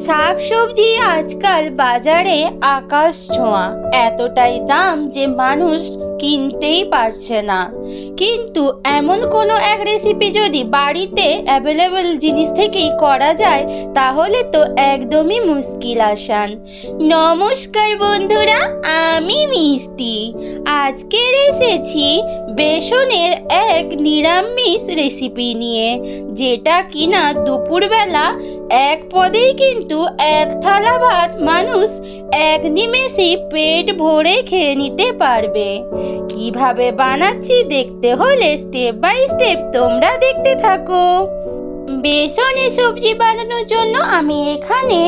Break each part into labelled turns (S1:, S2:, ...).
S1: শাকসবজি আজকাল বাজারে আকাশ ছোঁয়া, এতটাই দাম যে মানুষ কিনতেই পারছে না। কিন্তু এমন কোনো এক রেসিপি যদি বাড়িতে অ্যাভেলেবল জিনিস থেকেই করা যায় তাহলে তো একদমই মুশকিল আসান। নমস্কার বন্ধুরা, আমি মিষ্টি। আজকের এসেছি বেসনের এক নিরামিষ রেসিপি নিয়ে, যেটা কিনা দুপুরবেলা এক পদেই কিন্তু এক থালা ভাত মানুষ এক নিমেষেই পেট ভরে খেয়ে নিতে পারবে। কিভাবে বানাচ্ছি দেখতে হলে স্টেপ বাই স্টেপ তোমরা দেখতে থাকো। বেসনের সবজি বানানোর জন্য আমি এখানে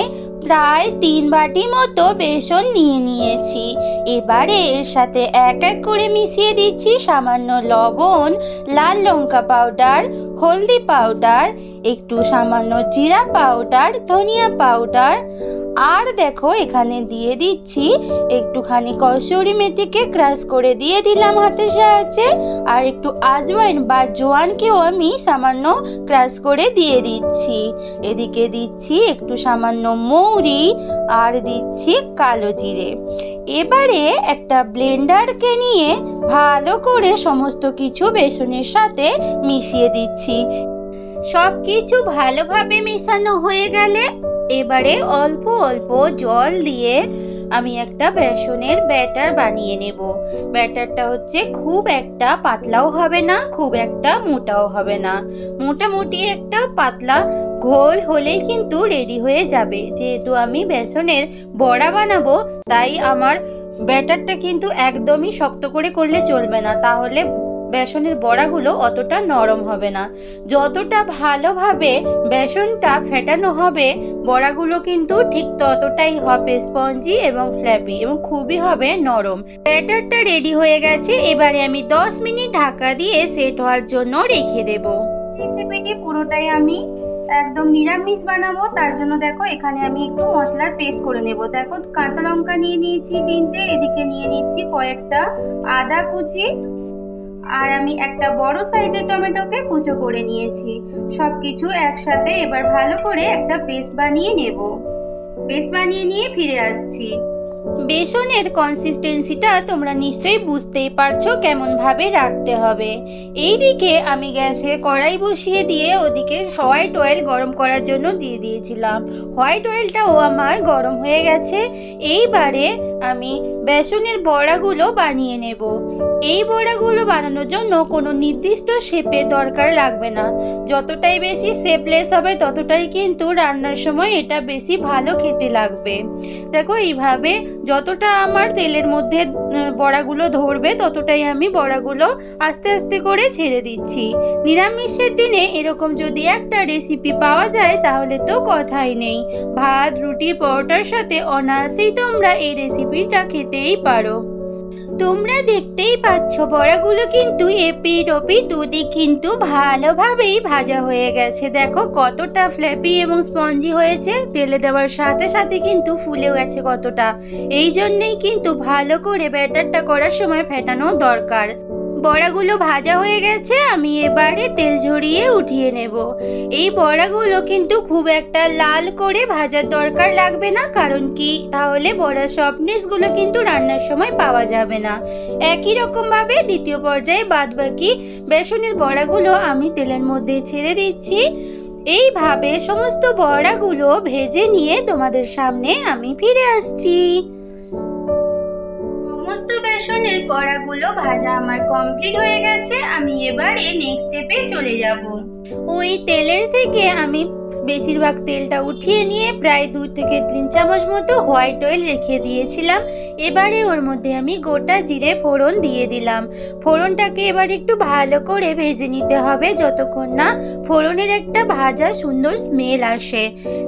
S1: প্রায় 3 বাটি মতো বেসন নিয়ে নিয়েছি। এবারে এর সাথে এক এক করে মিশিয়ে দিচ্ছি সামান্য লবণ, লাল লঙ্কা পাউডার, হলদি পাউডার, একটু সামান্য জিরা পাউডার, ধনিয়া পাউডার, আর দেখো এখানে দিয়ে দিচ্ছি একটুখানি কসুরি মেথিকে ক্রাশ করে দিয়ে দিলাম হাতের সাহায্যে, আর একটু আজওয়াইন বা জোয়ানকেও আমি সামান্য ক্রাশ করে দিয়ে দিচ্ছি। এদিকে দিচ্ছি একটু সামান্য মৌরি আর দিচ্ছি কালো জিরে। এবারে একটা ব্লেন্ডারকে নিয়ে ভালো করে সমস্ত কিছু বেসনের সাথে মিশিয়ে দিচ্ছি। সব কিছু ভালোভাবে মেশানো হয়ে গেলে এবারে অল্প অল্প জল দিয়ে আমি একটা বেসনের ব্যাটার বানিয়ে নেব। ব্যাটারটা হচ্ছে খুব একটা পাতলাও হবে না, খুব একটা মোটাও হবে না, মোটামুটি একটা পাতলা ঘোল হলেই কিন্তু রেডি হয়ে যাবে। যেহেতু আমি বেসনের বড়া বানাবো তাই আমার ব্যাটারটা কিন্তু একদমই শক্ত করে করলে চলবে না, তাহলে বেসনের বড়াগুলো অতটা নরম হবে না। যতটা ভালোভাবে বেসনটা ফেটানো হবে বড়াগুলো কিন্তু ঠিক ততটাই হবে স্পঞ্জি এবং ফ্ল্যাপি এবং খুবই হবে নরম। ব্যাটারটা রেডি হয়ে গেছে, এবারে আমি 10 মিনিট ঢাকা দিয়ে সেট হওয়ার জন্য রেখে দেব। রেসিপিটি পুরোটাই আমি একদম নিরামিষ বানাবো, তার জন্য দেখো এখানে আমি একটু মশলার পেস্ট করে নেব। দেখো কাঁচা লঙ্কা নিয়ে নিয়েছি 3টে, এদিকে নিয়ে নিচ্ছি কয়েকটা আদা কুচি, আর আমি একটা বড় সাইজের টমেটোকে কুচো করে নিয়েছি। সবকিছু একসাথে এবার ভালো করে একটা পেস্ট বানিয়ে নেব। পেস্ট বানিয়ে নিয়ে ফিরে আসছি। বেসনের কনসিস্টেন্সিটা তোমরা নিশ্চয়ই বুঝতেই পারছো কেমন ভাবে রাখতে হবে। এইদিকে আমি গ্যাসে কড়াই বসিয়ে দিয়ে ওদিকে হোয়াইট অয়েল গরম করার জন্য দিয়ে দিয়েছিলাম। হোয়াইট অয়েলটাও আমার গরম হয়ে গেছে। এইবারে আমি বেসনের বড়াগুলো বানিয়ে নেব। এই বড়াগুলো বানানোর জন্য কোনো নির্দিষ্ট শেপের দরকার লাগবে না। যতটাই বেশি শেপলেস হবে ততটাই কিন্তু রান্নার সময় এটা বেশি ভালো খেতে লাগবে। দেখো এইভাবে যতটা আমার তেলের মধ্যে বড়াগুলো ধরবে ততটাই আমি বড়াগুলো আস্তে আস্তে করে ছেড়ে দিচ্ছি। নিরামিষের দিনে এরকম যদি একটা রেসিপি পাওয়া যায় তাহলে তো কথাই নেই। ভাত, রুটি, পরোটার সাথে অনায়াসেই তোমরা এই রেসিপিটা খেতেই পারো। তোমরা দেখতেই পাচ্ছ বড়াগুলো কিন্তু এপিট ওপিট দুদিক কিন্তু ভালোভাবেই ভাজা হয়ে গেছে। দেখো কতটা ফ্ল্যাপি এবং স্পঞ্জি হয়েছে, তেলে দেওয়ার সাথে সাথে কিন্তু ফুলেও গেছে কতটা। এই জন্যই কিন্তু ভালো করে ব্যাটারটা করার সময় ফেটানো দরকার। বড়াগুলো ভাজা হয়ে গেছে, আমি এবারে তেল ঝরিয়ে উঠিয়ে নেব। এই বড়াগুলো কিন্তু খুব একটা লাল করে ভাজার দরকার লাগবে না, কারণ কি তাহলে বড়ার সফটনেসগুলো কিন্তু রান্নার সময় পাওয়া যাবে না। একই রকম ভাবে দ্বিতীয় পর্যায়ে বাদবাকি বেসনের বড়াগুলো আমি তেলের মধ্যে ছেড়ে দিচ্ছি। এইভাবে সমস্ত বড়াগুলো ভেজে নিয়ে তোমাদের সামনে আমি ফিরে আসছি। সমস্ত বেসনের বড়াগুলো ভাজা আমার কমপ্লিট হয়ে গেছে। আমি এবারে নেক্সট স্টেপে চলে যাব। ওই তেলের থেকে আমি বেশিরভাগ তেলটা উঠিয়ে নিয়ে প্রায় 2 থেকে 3 চামচ মতো হোয়াইট অয়েল রেখে দিয়েছিলাম। এবারে ওর মধ্যে আমি গোটা জিরে ফোড়ন দিয়ে দিলাম। ফোড়নটাকে এবার একটু ভালো করে ভেজে নিতে হবে যতক্ষণ না ফোড়নের একটা ভাজা সুন্দর স্মেল আসে।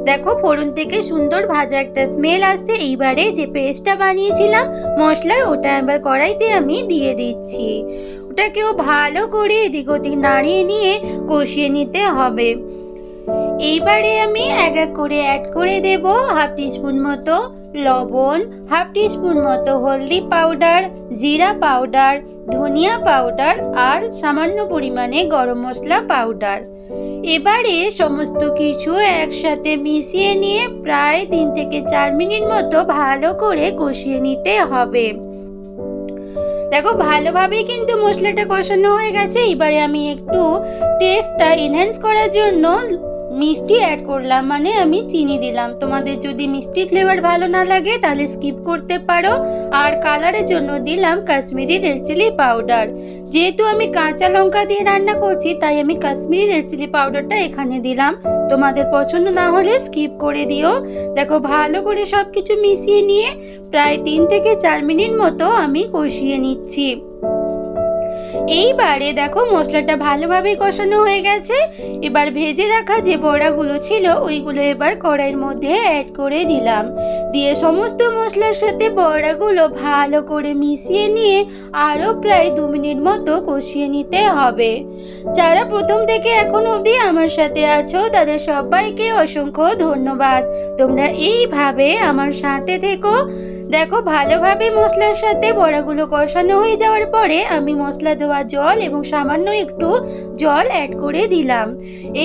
S1: দেখো ফোড়ন থেকে সুন্দর ভাজা একটা স্মেল আসছে। এইবারে যে পেস্টটা বানিয়েছিলাম মশলার ওটা এবার কড়াইতে আমি দিয়ে দিচ্ছি। ওটাকেও ভালো করে এদিক ওদিক নাড়িয়ে নিয়ে কষিয়ে নিতে হবে। এইবারে আমি এক এক করে অ্যাড করে দেব 1/2 টিস্পুন মতো লবণ, হাফ টিস্পুন মতো হলদি পাউডার, জিরা পাউডার, ধনিয়া পাউডার আর সামান্য পরিমাণে গরম মশলা পাউডার। এবারে সমস্ত কিছু একসাথে মিশিয়ে নিয়ে প্রায় 3 থেকে 4 মিনিট মতো ভালো করে কষিয়ে নিতে হবে। দেখো ভালোভাবে কিন্তু মশলাটা কষানো হয়ে গেছে। এবারে আমি একটু টেস্টটা এনহ্যান্স করার জন্য মিষ্টি অ্যাড করলাম, মানে আমি চিনি দিলাম। তোমাদের যদি মিষ্টি ফ্লেভার ভালো না লাগে তাহলে স্কিপ করতে পারো। আর কালারের জন্য দিলাম কাশ্মীরি রেড চিলি পাউডার। যেহেতু আমি কাঁচা লঙ্কা দিয়ে রান্না করছি তাই আমি কাশ্মীরি রেড চিলি পাউডারটা এখানে দিলাম। তোমাদের পছন্দ না হলে স্কিপ করে দিও। দেখো ভালো করে সব কিছু মিশিয়ে নিয়ে প্রায় 3 থেকে 4 মিনিট মতো আমি কষিয়ে নিচ্ছি। এইবারে দেখো মশলাটা ভালোভাবে কষানো হয়ে গেছে। এবার ভেজে রাখা যে বড়াগুলো ছিল ওইগুলো এবার কড়াইয়ের মধ্যে অ্যাড করে দিলাম। দিয়ে সমস্ত মশলার সাথে বড়াগুলো ভালো করে মিশিয়ে নিয়ে আরও প্রায় 2 মিনিট মতো কষিয়ে নিতে হবে। যারা প্রথম থেকে এখন অবধি আমার সাথে আছো তাদের সবাইকে অসংখ্য ধন্যবাদ। তোমরা এইভাবে আমার সাথে থেকো। দেখো ভালোভাবে মশলার সাথে বড়াগুলো কষানো হয়ে যাওয়ার পরে আমি মশলা দেওয়া জল এবং সামান্য একটু জল অ্যাড করে দিলাম।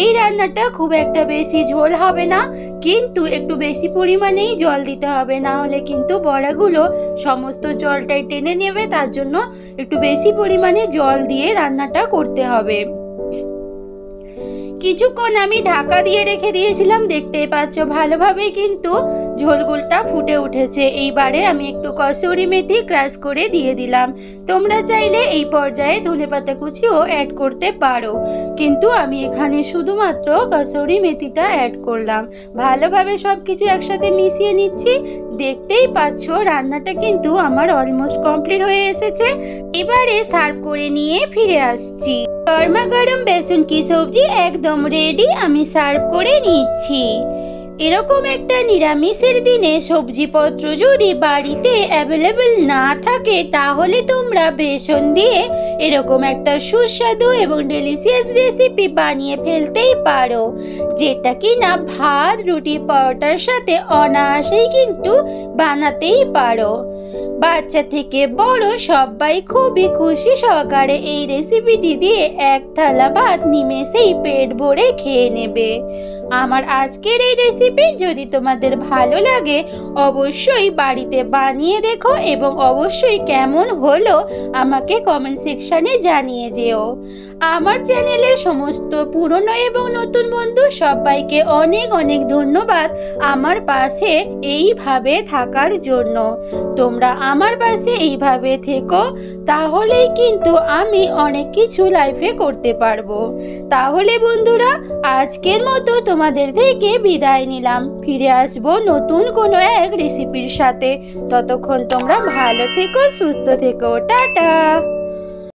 S1: এই রান্নাটা খুব একটা বেশি ঝোল হবে না, কিন্তু একটু বেশি পরিমাণেই জল দিতে হবে, না হলে কিন্তু বড়াগুলো সমস্ত জলটাই টেনে নেবে। তার জন্য একটু বেশি পরিমাণে জল দিয়ে রান্নাটা করতে হবে। কিছুক্ষণ আমি ঢাকা দিয়ে রেখে দিয়েছিলাম, দেখতেই পাচ্ছ ভালোভাবে কিন্তু ঝোলগুলটা ফুটে উঠেছে। এইবারে আমি একটু কসুরি মেথি ক্রাশ করে দিয়ে দিলাম। তোমরা চাইলে এই পর্যায়ে ধনেপাতা কুচিও অ্যাড করতে পারো, কিন্তু আমি এখানে শুধুমাত্র কসুরি মেথিটা অ্যাড করলাম। ভালোভাবে সব কিছু একসাথে মিশিয়ে নিচ্ছি। দেখতেই পাচ্ছ রান্নাটা কিন্তু আমার অলমোস্ট কমপ্লিট হয়ে এসেছে। এবারে সার্ভ করে নিয়ে ফিরে আসছি। গরমা গরম বেসন কি সবজি একদম রেডি, আমি সার্ভ করে নিচ্ছি। এরকম একটা নিরামিষের দিনে সবজিপত্র যদি বাড়িতে অ্যাভেলেবল না থাকে তাহলে তোমরা বেসন দিয়ে এরকম একটা সুস্বাদু এবং ডেলিশিয়াস রেসিপি বানিয়ে ফেলতেই পারো, যেটা কি না ভাত, রুটি, পরোটার সাথে অনায়াসেই কিন্তু বানাতেই পারো। বাচ্চা থেকে বড় সবাই খুবই খুশি সহকারে এই রেসিপিটি দিয়ে এক থালা ভাত নিমেষেই পেট ভরে খেয়ে নেবে। আমার আজকের এই রেসিপি যদি তোমাদের ভালো লাগে অবশ্যই বাড়িতে বানিয়ে দেখো এবং অবশ্যই কেমন হলো আমাকে কমেন্ট সেকশনে জানিয়ে যেও। আমার চ্যানেলে সমস্ত পুরনো এবং নতুন বন্ধু সবাইকে অনেক অনেক ধন্যবাদ আমার পাশে এইভাবে থাকার জন্য। তোমরা আমার পাশে এইভাবে থেকো, তাহলেই কিন্তু আমি অনেক কিছু লাইফে করতে পারবো। তাহলে বন্ধুরা আজকের মতো তোমাদের থেকে বিদায় নিলাম। ফিরে আসবো নতুন কোনো এক রেসিপির সাথে। ততক্ষণ তোমরা ভালো থেকো, সুস্থ থেকো। টাটা।